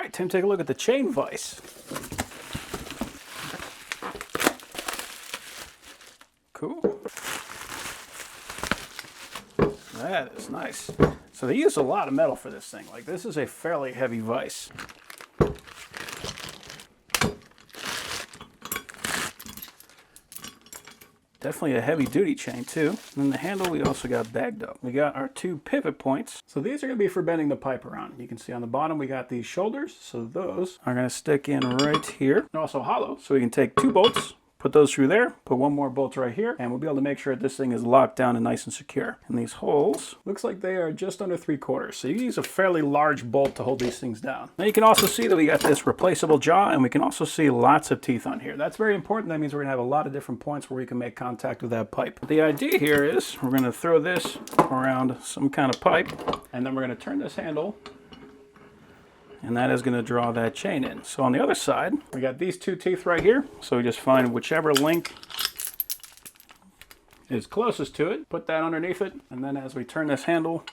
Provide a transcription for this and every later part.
right, time to take a look at the chain vise. Cool. That is nice. So they use a lot of metal for this thing. Like, this is a fairly heavy vise. Definitely a heavy duty chain too. And then the handle we also got bagged up. We got our 2 pivot points. So these are going to be for bending the pipe around. You can see on the bottom we got these shoulders. So those are going to stick in right here. They're also hollow. So we can take 2 bolts, put those through there, put 1 more bolt right here, and we'll be able to make sure that this thing is locked down and nice and secure. And these holes, looks like they are just under 3/4. So you use a fairly large bolt to hold these things down. Now you can also see that we got this replaceable jaw, and we can also see lots of teeth on here. That's very important. That means we're gonna have a lot of different points where we can make contact with that pipe. The idea here is we're gonna throw this around some kind of pipe, and then we're gonna turn this handle, and that is going to draw that chain in. So on the other side, we got these 2 teeth right here. So we just find whichever link is closest to it, put that underneath it, and then as we turn this handle,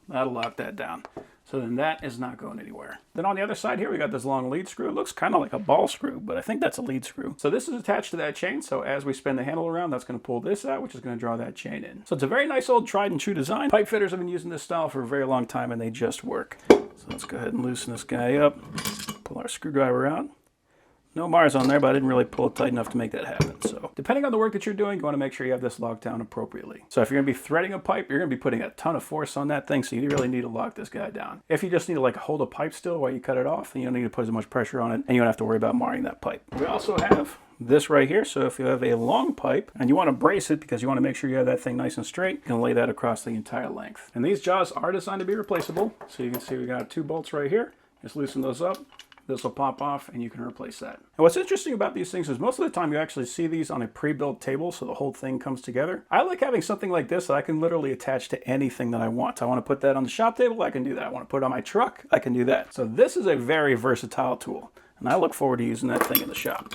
that'll lock that down. So then that is not going anywhere. Then on the other side here, we got this long lead screw. It looks kind of like a ball screw, but I think that's a lead screw. So this is attached to that chain. So as we spin the handle around, that's going to pull this out, which is going to draw that chain in. So it's a very nice old tried and true design. Pipe fitters have been using this style for a very long time, and they just work. So let's go ahead and loosen this guy up. Pull our screwdriver out. No bars on there, but I didn't really pull it tight enough to make that happen. So depending on the work that you're doing, you want to make sure you have this locked down appropriately. So if you're going to be threading a pipe, you're going to be putting a ton of force on that thing, so you really need to lock this guy down. If you just need to like hold a pipe still while you cut it off, then you don't need to put as much pressure on it, and you don't have to worry about marring that pipe. We also have this right here. So if you have a long pipe and you want to brace it because you want to make sure you have that thing nice and straight, you can lay that across the entire length. And these jaws are designed to be replaceable. So you can see we got 2 bolts right here. Just loosen those up. This will pop off and you can replace that. And what's interesting about these things is most of the time you actually see these on a pre-built table, so the whole thing comes together. I like having something like this that I can literally attach to anything that I want. I want to put that on the shop table, I can do that. I want to put it on my truck, I can do that. So this is a very versatile tool, and I look forward to using that thing in the shop.